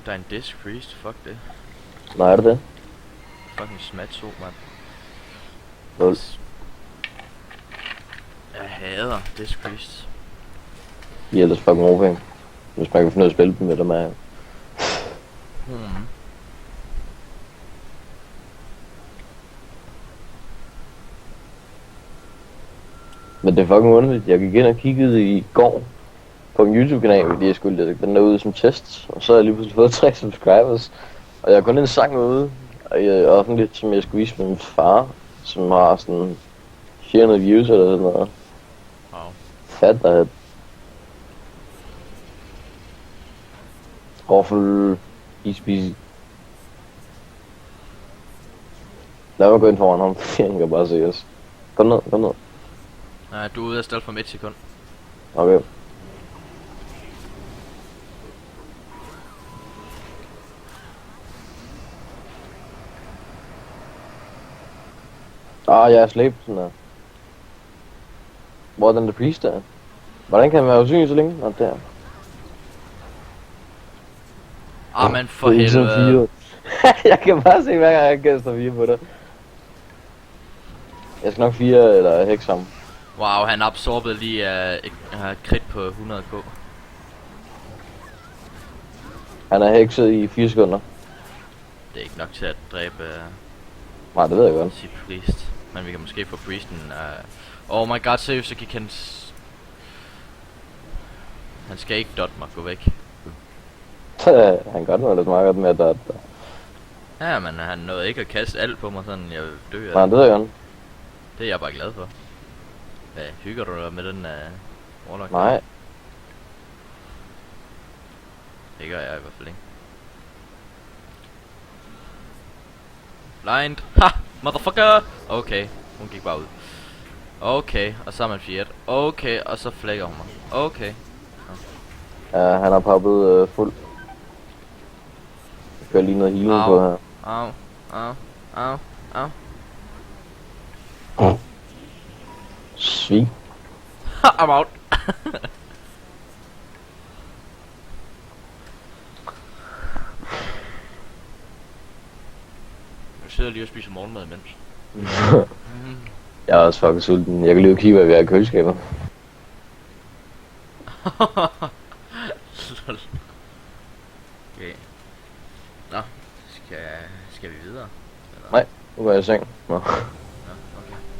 Der er en Disc Priest, fuck det. Nå, er det det? Fucking smatso, mand. Lol. Jeg hader Disc Priest. De er ellers fucking OP. Hvis man kan finde ud af at spille dem med dem af. Men det er fucking underligt. Jeg gik ind og kiggede i går på en YouTube-kanal, fordi jeg skulle lægge den derude som test. Og så har jeg lige pludselig fået 3 subscribers. Og jeg har kun en sang ude offentligt, som jeg skulle vise med min far, som har sådan 400 views eller sådan noget. Wow. Fat der. Roffel. Easy peasy. Lad mig gå ind foran ham, han kan bare se os. Kom ned, kom ned. Nej, du er ude af stald for 1 sekund. Okay. Jeg er slæbt sådan der. Hvor er den der priest der? Hvordan kan han være usynlig så længe? Nå, der. Men for helvede. Jeg kan bare se hver gang jeg kaster 4 på dig. Jeg skal nok 4 eller heks ham. Wow, han absorbede lige et crit på 100k. Han er hekset i 4 sekunder. Det er ikke nok til at dræbe Nej, det ved jeg godt. sit priest. Men vi kan måske få priesten. Oh my god, seriøst, så gik han skal ikke dot mig, gå væk. Han gør noget lidt meget godt med at der. Ja, men han nåede ikke at kaste alt på mig, sådan jeg dør. Nej, det ved jeg godt. Det er jeg bare glad for. Hvad hygger du dig med den Warlock? Nej. Det gør jeg i hvert fald ikke. Blind! Ha! Motherfucker! Okay, hun gik bare ud. Okay, og så er man fjert. Okay, og så flækker hun mig. Okay. Ja, han har poppet fuld. Jeg gør lige noget healing på her. Au, au, au, au. Svig. I'm out. Jeg sidder lige og spiser morgenmad imens. Jeg er også fucking sulten. Jeg kan lige kigge, hvad vi har i køleskabet. Okay. Nå, skal vi videre? Eller? Nej, nu går jeg i seng. Nå. Nå, okay.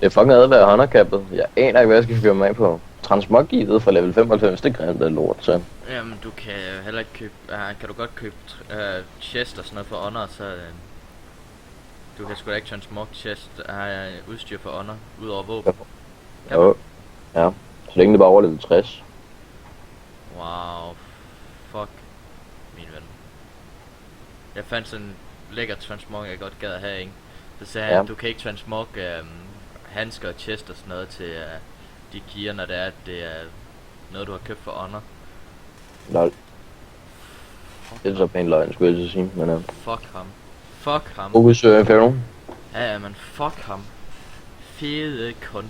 Det er fucking adværet hånderkappet. Jeg aner ikke, hvad jeg skal fyre mig af på. Transmog-givet fra level 95, det grimt af lort, så. Jamen, du kan heller ikke købe... kan du godt købe chest og sådan noget for honor, så... du kan sgu da ikke transmog chest udstyr for honor, udover våben. Jo. Ja, så længe det bare over level 60. Wow. Fuck. Min ven. Jeg fandt sådan en lækker transmog, jeg godt gad at have, ikke? Så sagde han, du kan ikke transmog handsker og chest og sådan noget til de gear, når det er noget, du har købt for honor. Lol. Det er så pænt løgn, skulle jeg så sige, men Fuck ham. Fuck ham. Fokus Inferno. Ja, men fuck ham. Fede kund.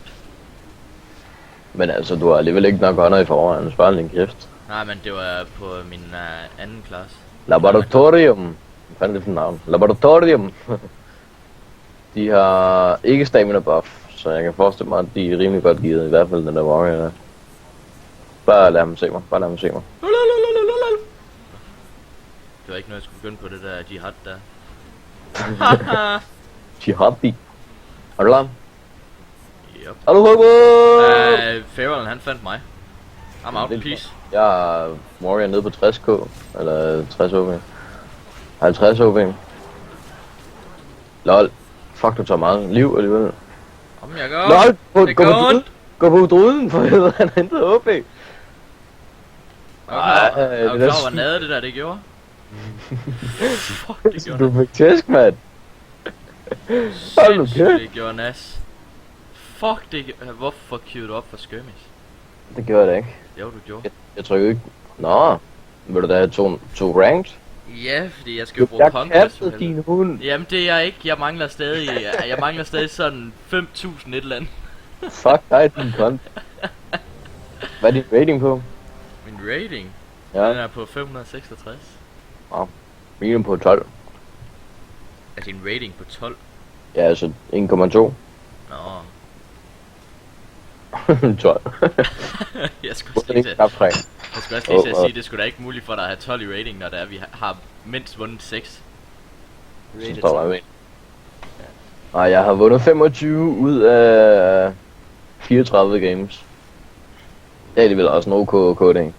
Men altså, du har alligevel ikke nok honor i forvejen, så bare en kæft. Nej, men det var på min anden klasse. Laboratorium. Hvad fanden er det for navn? Laboratorium. De har ikke stamina buff, så jeg kan forestille mig, at de er rimelig godt givet, i hvert fald den der warrior der. Bare lad ham se mig, bare lad ham se mig. Det var ikke noget, jeg skulle begynde på det der jihad der. Jihadi. Er du larm? Yep. Hallo, hallo! Farrell, han fandt mig. I'm out, peace. Jeg er warrior nede på 60k, eller 60 OP. 50 OP. Lol. Fuck, du tager meget liv alligevel. Om jeg går. Lol, gå på druden, for helvede, han har hentet OP. Jeg var klar, hvor nade det der, det gjorde. Fuck, det gjorde du fik tæsk, mand. sindssygt, det gjorde nas. Fuck, hvorfor queued du op for skirmish? Det gjorde det ikke. Jo, du gjorde. Jeg tror ikke. Nå, vil du da have to ranked? Ja, fordi jeg skal jo bruge conquest. Jeg kastede din hund. Jamen det er jeg ikke, jeg mangler stadig sådan 5.000 et eller andet. Fuck dig, din kont. Hvad er din rating på? Min rating? Ja. Den er på 566. Wow. Minimum på 12. Er det en rating på 12? Ja, altså 1,2. Nå. 12. Jeg skulle også Det er lige ikke til, knap 3. jeg skulle også lige til at sige, det er sgu da ikke muligt for dig at have 12 i rating, når det er, vi har mindst vundet 6. Så står der med. Nej, jeg har vundet 25 ud af 34 games. Det er alligevel også en OK koding.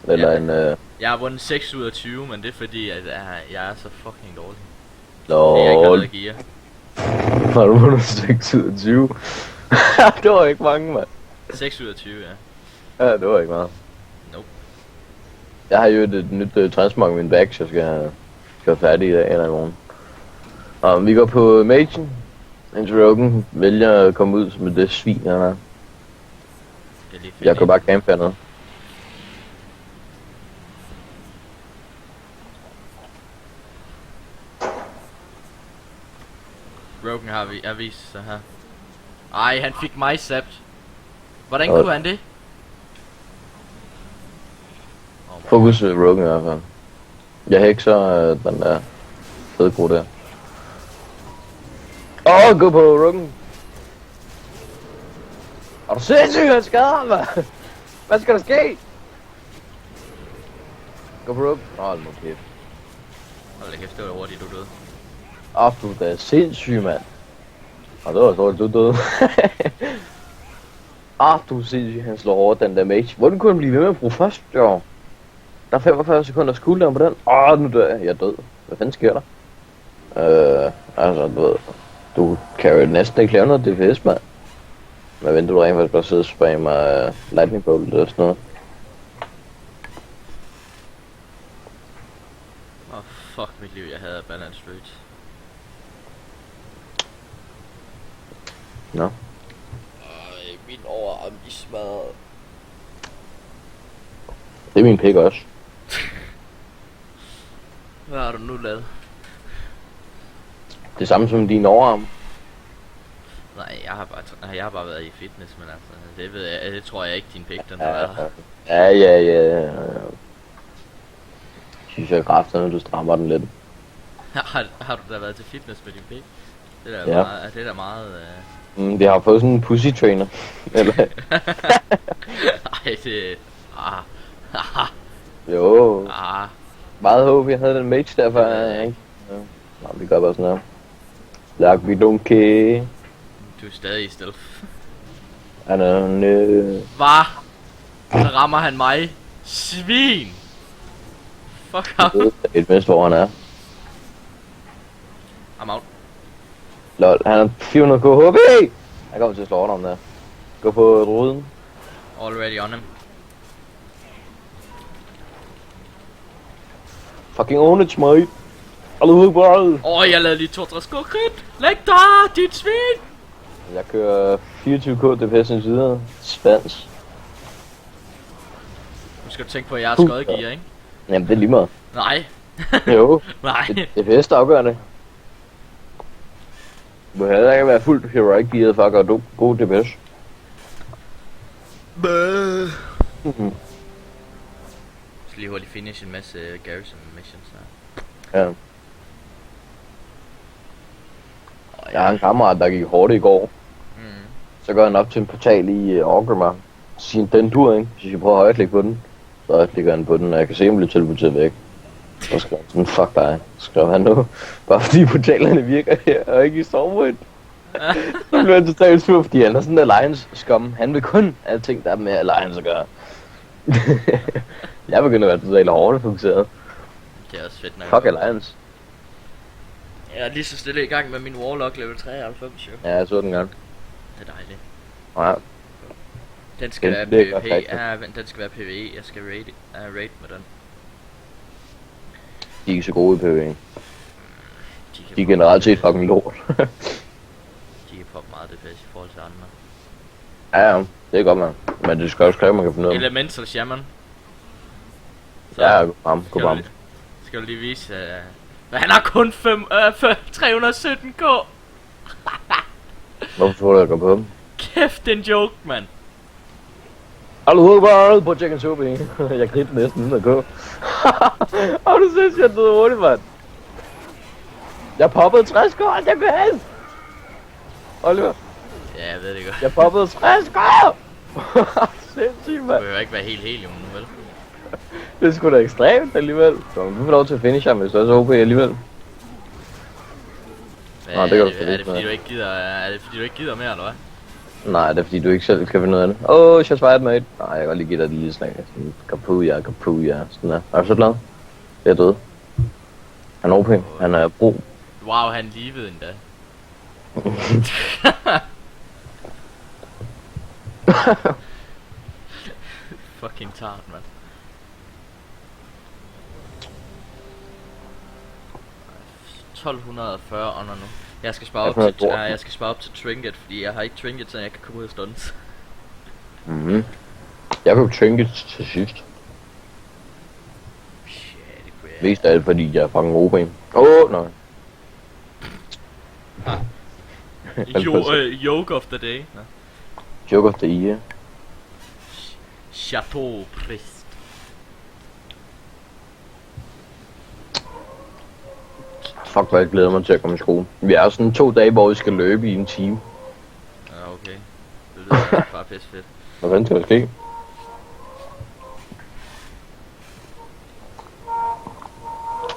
Eller Ja. en... Jeg har vundet 6 ud af 20, men det er fordi, at jeg er så fucking dårlig. Jeg ikke har Lol. noget gear. Har du vundet 6 ud af 20? Det var ikke mange, mand. 6 ud af 20, ja. Ja, det var ikke meget. Nope. Jeg har jo et nyt transmog i min bag, så jeg skal færdig i dag eller i morgen. Og vi går på Magen. Indtil Rogan vælger at komme ud med det svin, han er. Det er lige fedt. Jeg kan bare campe hernede. Rogan har vist sig her. Ej, han fik mig sabt. Hvordan Hvad? kunne han det? Fokus Rogan i hvert fald. Jeg hekser den der fede gro der. Gå på Rogan! Er du sindssyg, han skader ham, mand? Hvad skal der ske? Gå på Rogan. Hold nu kæft. Hold da kæft, det var hurtigt, du døde. Du er da sindssyg, mand. Det var dårligt, du døde. Du er sindssyg, han slår over den der mage. Hvordan kunne han blive ved med at bruge først, jo? Der er 45 sekunder cooldown på den. Nu dør jeg. Jeg er død. Hvad fanden sker der? Altså, du ved... Du kan jo næsten ikke lave noget DPS, mand. Men venter du rent faktisk bare sidde og spamme lightning bolt og sådan noget. Fuck mit liv, jeg havde balance rate. Nå. Min overarm i smadret. Det er min pik også. Hvad har du nu lavet? Det samme som din overarm. Nej, jeg har bare været i fitness, men altså, det ved jeg, det tror jeg ikke din pik, den har Ja, været. ja. Synes jeg kræfterne, du strammer den lidt. Har du da været til fitness med din pik? Det er da Ja. meget, det er da meget... Det har fået sådan en pussy trainer. Eller? Ej, det... Jo. Ah. Meget håb, jeg havde den mage der før, ikke? Ja. Nå, vi gør bare sådan her. Lag vi donkey. Du er stadig i stealth. Han er Hvad? Så rammer han mig. Svin! Fuck ham. et mindst, hvor han er. I'm out. Lol, han er 400 KHB! Jeg kommer til at slå over om der. Gå på ruden. Already on him. Fucking own it, mate. Hallo, bro. Jeg lavede lige 62 skokrit. Læg dig, dit svin! Jeg kører 24k DPS indtil videre. Spans. Nu skal du tænke på, at jeg er skodgear, ikke? Jamen, det er lige meget. Nej. Jo. Nej. DPS der afgørende. Du må heller ikke være fuldt heroic gearet for at gøre god DPS. Jeg skal lige hurtigt finish en masse garrison missions her. Ja. Jeg har en kammerat, der gik hårdt i går. Så går han op til en portal i Orgrimmar. Så siger han, den dur, ikke? Så jeg prøver at højreklikke på den. Så højreklikker han på den, og jeg kan se, at han bliver teleporteret væk. Så skrev han sådan, fuck dig. Så skrev han nu, bare fordi portalerne virker her, og ikke i Stormwind. Så blev han totalt sur, fordi han er sådan en Alliance scum. Han vil kun alting, der er med Alliance at gøre. Jeg begynder at være totalt hårdt fokuseret. Det er også fedt nok. Fuck Alliance. Jeg er lige så stille i gang med min Warlock level 93, jo. Ja, jeg så den gerne. Det er dejligt. Ja. Den skal være Det er godt PvP. faktisk. Ja, vent, den skal være PvE. Jeg skal raid med den. De er ikke så gode i PvE. De er kan generelt set fucking lort. De kan poppe meget DPS i forhold til andre. Ja, det er godt, man. Men det skal også kræve, man kan finde ud af. Elemental Shaman. Ja, gå bam. Skal du lige vise, han har kun 317k. Hvorfor tror du, jeg går på dem? Kæft, det er en joke, mand. Hallo, bare på Chicken Soup, ikke? Jeg grinte næsten uden at gå. Du synes, jeg døde hurtigt, mand. Jeg poppede 60 kort, jeg kan helst! Oliver, Ja, jeg ved det godt. jeg poppede 60 kort! Sindssygt, Du mand. behøver ikke være helt helium nu, vel? Det er sgu da ekstremt alligevel. Så du får lov til at finish ham, hvis du er så OP alligevel. Hvad, Nå, det kan du er, sgu er, det ikke fordi med. du ikke gider, er det fordi du ikke gider mere, eller hvad? Nej, det er fordi du ikke selv kan finde ud af det. Åh, shots fired, mate. Nej, jeg kan godt lige give dig et lille slag. Sådan, kapuja. Sådan der. Er du så glad? Jeg er død. Han er OP. Han er bro. Wow, han livede endda. Fucking tart, mand. $1240 under nu. Jeg skal spare op Jeg til, tror, jeg skal spare op til trinket, fordi jeg har ikke trinket, så jeg kan komme ud af stunts. Mhm. Jeg købte trinkets til sidst. Shit, det kunne jeg. Mest af alt fordi jeg er fucking OP. Nej. Joke of the day. Nå. Joke of the year. Chateau Prist. Fuck, hvor jeg glæder mig til at komme i skole. Vi er sådan 2 dage, hvor vi skal løbe i en time. Ja, okay. Det lyder bare pisse fedt. Hvad fanden skal der ske?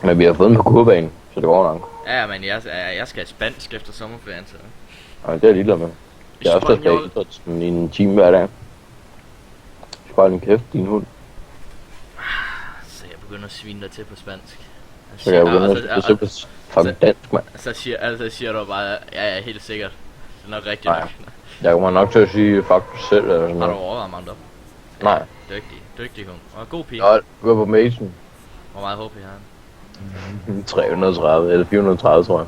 Men vi har fået den på kurbanen, så det går nok. Ja, men jeg skal have spansk efter sommerferien, så... Nej, det er jeg ligeglad med. Jeg er også der Spanjol. idræt sådan i en time hver dag. Du skal bare din kæft, din hund. Så jeg begynder at svine dig til på spansk. Så kan jeg begynde at se på fucking dansk, mand. Så siger du bare, ja, helt sikkert. Det er nok rigtigt Nej. nok. Jeg kommer nok til at sige fuck selv eller sådan Har du noget. overvejet mig op? Nej. Dygtig hund. Og god pige. Jeg går på Mason. Hvor meget håb I har han? 330 eller 430, tror jeg.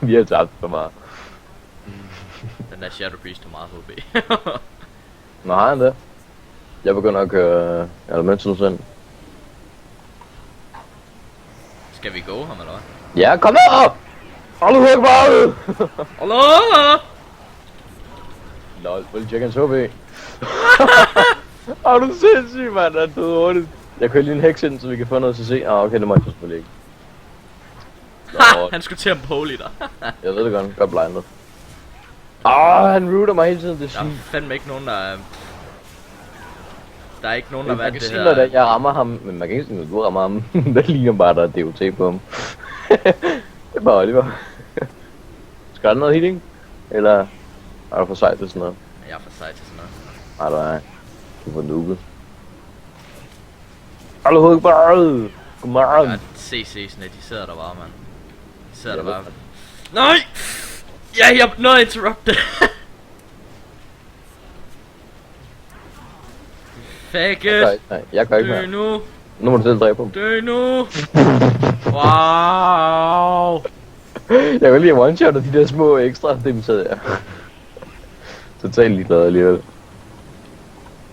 Vi har tabt for meget. Den der Shadow Priest er meget HB. Nå, har han det? Jeg begynder at køre Elemental Sin. Skal vi gå ham, eller hvad? Ja, kom her! Hold nu højt bare! Hallo! Lol, vil du tjekke hans HB? Er du sindssyg, mand? Han er død hurtigt. Jeg kører lige en heks ind, så vi kan få noget til at se. Okay, det må jeg selvfølgelig ikke. Ha! Han skulle til at pole dig. Jeg ved det godt, godt blindet. Han router mig hele tiden, det er Der er sygt. fandme ikke nogen, der... Der er ikke nogen, der Man vandt kan det se, her. når jeg rammer ham, men man kan ikke se, når du rammer ham. Der ligner bare, der er DOT på ham. Det er bare Oliver. Skal der noget healing? Eller er du for sej til sådan noget? Jeg er for sej til sådan noget. Nej, du er. Du er for noobet. Hallo, hug bare! Godmorgen! Ja, CC'sne, de sidder der bare, mand. De sidder Jeg der ved bare. Nej! Ja, jeg er noget interrupted. Faggot! Jeg gør ikke Dø mere. nu! Nu må du selv dræbe ham. Dø nu! Wow! Jeg kan lige one-shotte de der små ekstra, dem sad jeg. Totalt ligeglad alligevel.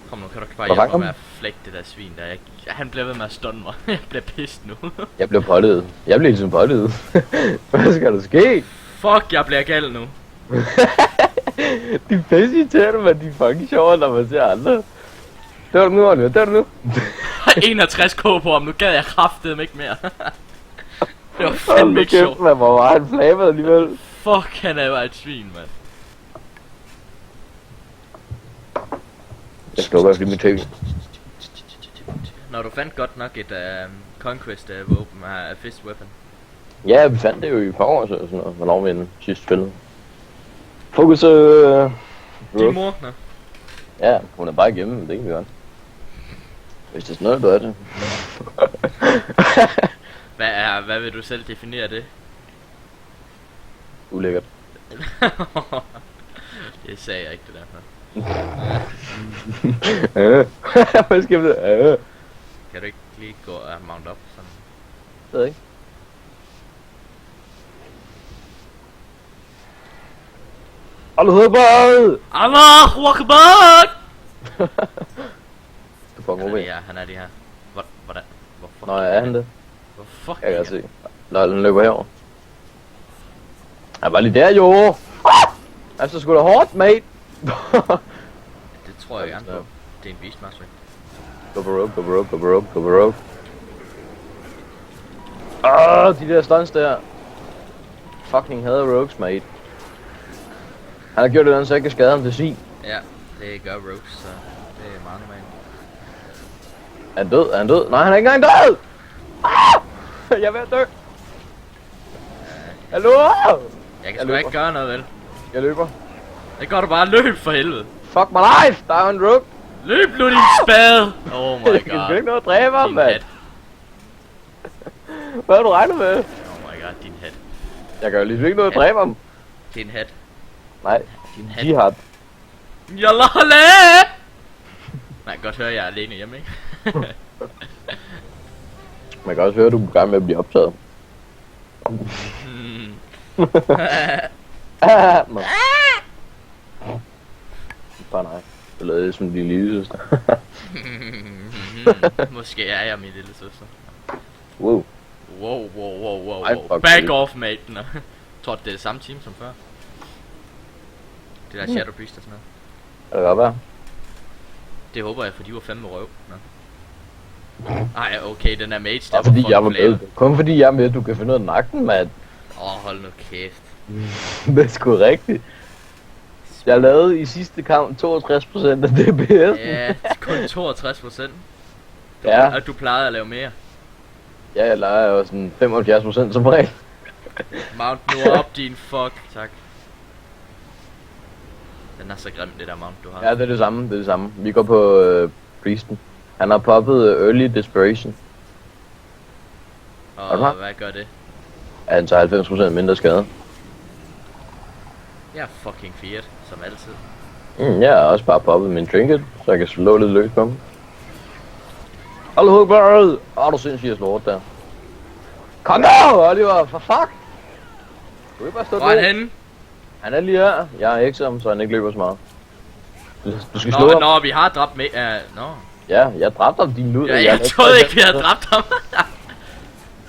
Kom nu, kan du ikke bare Hvor hjælpe var mig med han? at flække det der svin der? Han bliver ved med at stunne mig. Jeg bliver pissed nu. Jeg blev pottet. Jeg blev ligesom pottet. Hvad skal der ske? Fuck, jeg bliver gal nu. De er pisse irriterende, men de er fucking sjovere, når man ser andre. Det var du nu, Oliver. Det var du nu. 61k på ham, nu gad jeg kraftedeme ikke mere. Det var Hold fandme nu ikke kæft, sjovt. man. Hvor var han flabet alligevel. Fuck, han er bare et svin, mand. Jeg slukker også lige min tv. Når du fandt godt nok et Conquest våben af Fist Weapon. Ja, vi fandt det jo i forår, så sådan noget. Hvornår vi den sidste spillet. Fokus, Din mor? Nå. Ja, hun er bare igennem, det kan vi godt. Hvis det er sådan noget, du er det. Hvad vil du selv definere det? Ulækkert. Det sagde jeg ikke, det derfor. Hvad skal vi det? Kan du ikke lige gå og mount op sådan? Det ved jeg ikke. Allahu Akbar! Allahu Akbar! Du får en god Ja, han er de her. Hvordan? Hvorfor? Nå, er han det? Hvor fuck Jeg kan er godt se. Lad den løber herover. Jeg var lige der, jo! Altså, sgu da hårdt, mate! Det tror jeg gerne på. Det er en Beastmaster. Go for rope, go for rope, go for rope, go for rope. De der stunts der. Fucking hader Rogues, mate. Han har gjort det, så jeg kan skade ham til sig. Ja, det gør Rogues, så det er meget normalt. Er han død? Er han død? Nej, han er ikke engang død! Jeg er ved at dø! Hallo? Jeg kan sgu ikke gøre noget, vel? Jeg løber. Det går du bare løb for helvede. Fuck my life! Der er en Rogue! Løb nu, din spade! Oh my Jeg kan god. sgu ikke nå at dræbe ham, Din mand. hat. Hvad har du regnet med? Oh my god, din hat. Jeg kan jo ligesom ikke nå at dræbe ham. Din hat. Nej, Din hat. jihad. Jallale! Man kan godt høre, at jeg er alene hjemme, ikke? Man kan også høre, at du er i gang med at blive optaget. Bare nej. Det lavede som din lille søster. Måske er jeg min lille søster. Wow. Wow. Ej, fuck, Back det. off, mate. Nå. Jeg tror, det er samme team som før. Det der Shadow Priest og sådan noget. Det kan godt være. Det håber jeg, for de var fandme røv. Nå. Ej, okay, den er mage der. Bare fordi jeg var med. Kun fordi jeg er med, du kan finde ud af nakken, mand. Hold nu kæft. Det er sgu rigtigt. Jeg lavede i sidste kamp 62% af DPS. Ja, kun 62%. Ja. Og du plejede at lave mere. Ja, jeg leger jo sådan 75% som regel. Mount nu op, din fuck. Tak. Den er så grim, det der mount, du har. Ja, det er det samme, det er det samme. Vi går på Priesten. Han har poppet Early Desperation. Og hvad gør det? Han tager 90% mindre skade. Jeg er fucking Fiat, som altid. Jeg har også bare poppet min trinket, så jeg kan slå lidt løs på ham. Hold hovedbørret! Du sindssygt at slå hårdt der. Kom der, Oliver, for fuck! Du vil bare stå Hvor er han henne? Han er lige her. Jeg er ikke som, så han ikke løber så meget. Du skal slå ham. Nå, vi har dræbt med... Nå. Ja, jeg dræbte ham din lyd. Ja, jeg troede ikke, vi havde dræbt ham.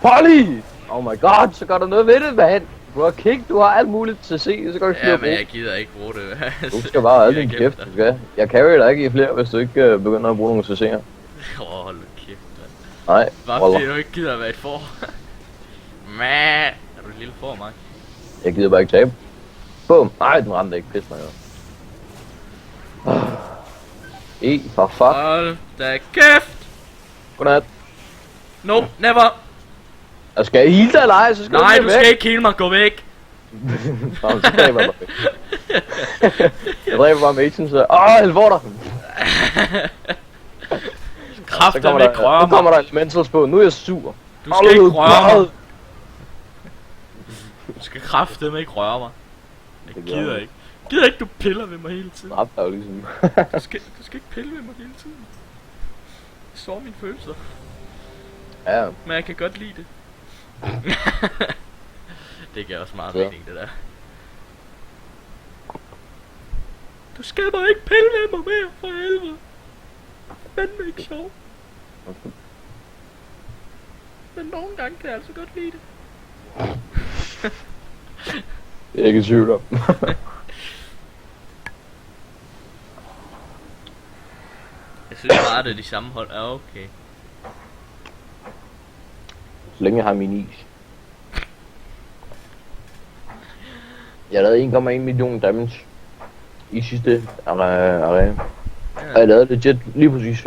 Polly! Oh my god, så gør der noget ved det, mand! Du har kick, du har alt muligt til at se, så kan du ikke Ja, men jeg gider ikke bruge det. Du skal bare have din kæft, du skal. Jeg carry dig ikke i flere, hvis du ikke begynder at bruge nogle CC'er. Hold nu kæft, mand. Nej, Bare fordi du ikke gider at være et får. Mæh, er du et lille får, Mark? Jeg gider bare ikke tabe. Bum! Nej, den ramte ikke. Pisse mig jo. For fuck. Hold da kæft! Godnat. Nope, never! Jeg skal heal dig eller ej, så skal Nej, du du skal ikke heal mig, gå væk! Nå, så dræber jeg mig. Jeg dræber bare magen, så... helvor dig! Kræfter ikke røre mig. Nu kommer mig. der elementals på, nu er jeg sur. Du skal ikke røre mig. Du skal kraftedeme ikke røre mig. Jeg gider ikke. Gider ikke, du piller ved mig hele tiden. Dræb dig jo ligesom. Du skal ikke pille ved mig hele tiden. Jeg sår mine følelser. Ja. Men jeg kan godt lide det. Det giver også meget Ja. mening, det der. Du skal bare ikke pille ved mig mere, for helvede. Fandme ikke sjov. Men nogle gange kan jeg altså godt lide det. Det er jeg ikke i tvivl om. Jeg synes bare, det er de samme hold. Ja, okay. Så længe jeg har min is. Jeg lavede 1,1 million damage i sidste arena. Og jeg lavede legit lige præcis 75%.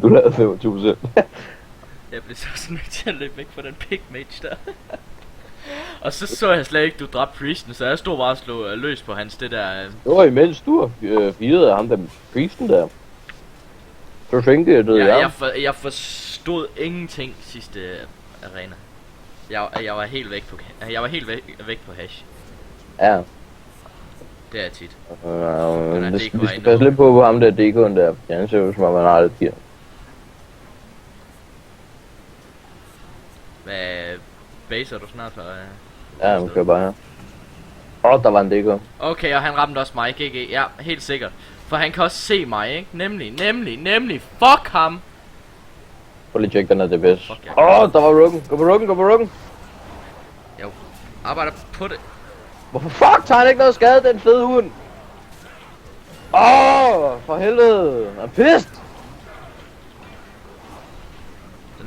Du lavede 25%. Jeg blev så sådan nødt til at løbe væk fra den pigmage der. Og så jeg slet ikke, du dræbte Priesten, så jeg stod bare og slog løs på hans det der... Det var imens du firede ham der Priesten der. Så tænkte jeg, jeg forstod ingenting sidste arena. Jeg var helt væk på væk på hash. Ja. Det er tit. Vi skal passe lidt på ham der DK'en der. Han ser ud som om han har lidt gear. Hvad baser du snart for? Ja, han kører bare her. Der var en DK. Okay, og han ramte også mig, GG. Ja, helt sikkert. For han kan også se mig, ikke? Nemlig. Fuck ham! Prøv lige at tjekke den her DPS. Fuck, der var Rogan. Gå på Rogan. Jo, arbejder på det. Hvorfor fuck tager han ikke noget skade, den fede hund? For helvede. Jeg er pissed.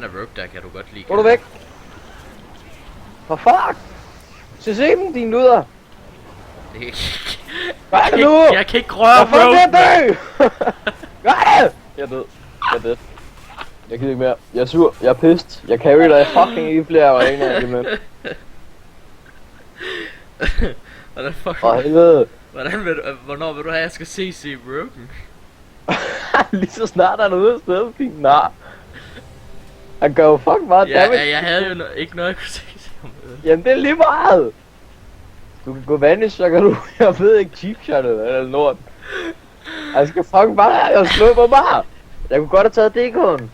Den der rogue der kan du godt lide. Gå du væk! For fuck! Se den, din luder! Hvad er det nu? Jeg kan ikke røre Hvorfor rogue! er det dø? Gør det! Jeg er død. Jeg er død. Jeg gider ikke mere. Jeg er sur. Jeg er pissed. Jeg carry dig fucking i flere år en af men. Hvordan fuck? For helvede. Hvornår vil du have, at jeg skal se Broken? Lige så snart han er ude af stedet, fint. Nej. Han gør jo fuck meget damage. Jeg havde jo ikke noget, jeg kunne se om det. Jamen det er lige meget. Du kan gå vanish, så kan du, jeg ved ikke, cheap shotet eller lort. Han skal fucking bare, jeg slår på bare. Jeg kunne godt have taget DK'en.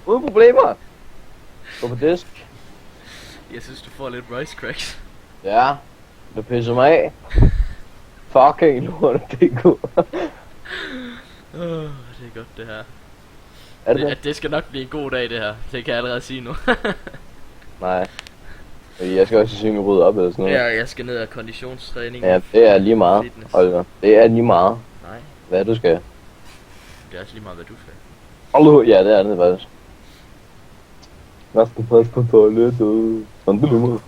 Uden problemer. Gå på disk. Jeg synes, du får lidt voice cracks. Ja, du pisser mig af. Fucking lort DK. Det er godt det her. Er det det? Det skal nok blive en god dag det her. Det kan jeg allerede sige nu. Nej. Jeg skal også synge rydde op eller sådan noget. Ja, jeg skal ned af konditionstræning. Ja, det er lige meget, Fitness. Oliver. Det er lige meget, Nej, hvad du skal. det er også lige meget, hvad du skal. Ja, det er det faktisk. Jeg skal passe på toilettet. Sådan det nummer.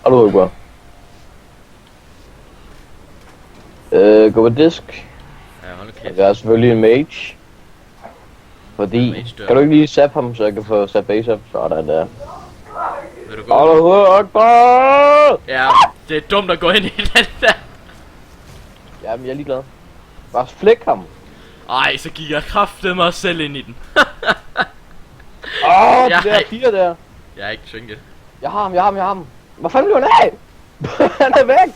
Hallo, Hugo. Gå på disk. Ja, hold kæft. Jeg er selvfølgelig en mage. Fordi, Mage dør. kan du ikke lige zappe ham, så jeg kan få sat base op? Sådan der. Vil du gå? Allahu Akbar! Ja, det er dumt at gå ind i den der. Jamen, jeg er ligeglad. Bare flæk ham. Ej, så gik jeg kraftedeme mig selv ind i den. Åh, Jeg de har der ikke- piger der. Jeg er ikke trinket. Jeg har ham. Hvor fanden blev han af? Han er væk!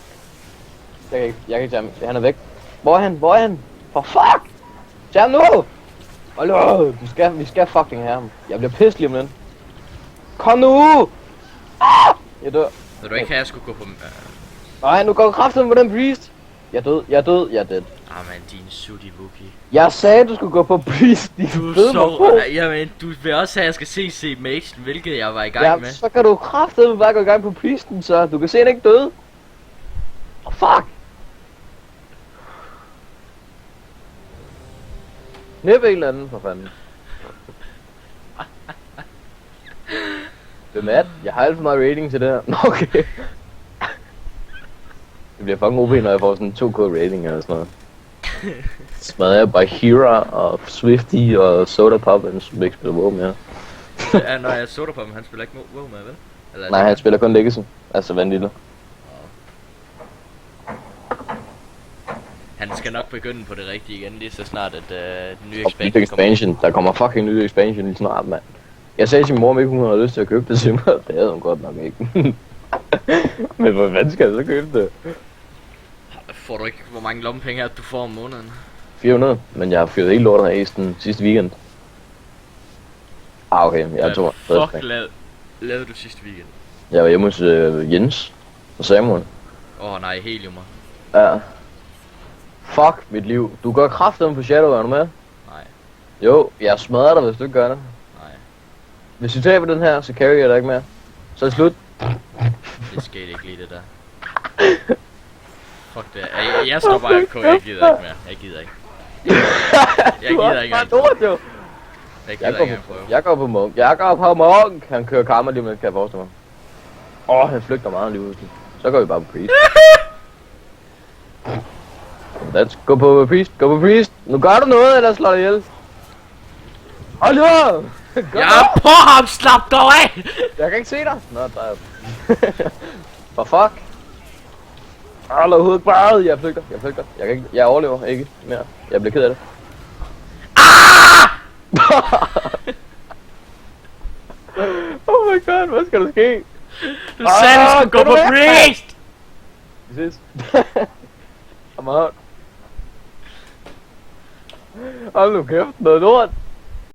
Jeg kan ikke tage ham. Han er væk. Hvor er han? For fuck! Tag ham nu! Hallo! Vi skal fucking have ham. Jeg bliver pisselig om den. Kom nu! Ah! Jeg dør. Vil du ikke have, at jeg skulle gå på... Nej, nu går kraften på den priest. Jeg er død. men din sutty Wookie. Jeg sagde, du skulle gå på priest. Du ved mig på. Jamen, du vil også have, at jeg skal se Magen, hvilket jeg var i gang med. Så kan du kraftedeme bare gå i gang på priesten, så du kan se, han ikke døde. Oh, fuck! Knip en eller anden, for fanden. Hvem er det? Jeg har alt for meget rating til det her. Nå, okay. Det bliver fucking OP, når jeg får sådan en 2K rating eller sådan noget. Smadrer jeg bare Hera og Swifty og Soda Pop, som ikke spiller WoW mere. Ja, når jeg så dig på ham, han spiller ikke WoW med, vel? Eller, Nej, han spiller kun Legacy. Altså Vanilla. Han skal nok begynde på det rigtige igen, lige så snart at den nye Og expansion ny expansion. Der kommer fucking ny expansion lige snart, mand. Jeg sagde til min mor, om ikke hun havde lyst til at købe det til mig. Det havde hun godt nok ikke. Men hvor fanden skal jeg så købe det? Får du ikke, hvor mange lommepenge er det, du får om måneden? 400, men jeg har fyret hele lorten af den sidste weekend. Ah, okay, jeg tog fuck lavede du sidste weekend? Jeg var hjemme hos Jens og Samuel. Nej, heliumer. Ja. Fuck mit liv. Du gør kraften på Shadow, er du med? Nej. Jo, jeg smadrer dig, hvis du ikke gør det. Nej. Hvis du taber den her, så carry jeg dig ikke mere. Så er det slut. Det skete ikke lige det der. Fuck det. Jeg står bare AK, jeg gider ikke mere. Jeg gider ikke. Jeg gider ikke engang prøve. Jeg gider ikke engang prøve. Jeg går på Monk. Han kører karma lige med, kan jeg forestille mig. Han flygter meget lige pludselig. Så går vi bare på Priest. Gå på Priest. Nu gør du noget, eller slår dig ihjel. Oliver! Jeg er på ham, slap dog af! Jeg kan ikke se dig. Nå, der er... For fuck. Overhovedet bare. Jeg flygter. Jeg overlever ikke mere. Jeg bliver ked af det. Oh my god, hvad skal der ske? Du sagde, du skulle gå på Priest! Vi ses. Come on. Hold nu kæft, noget lort.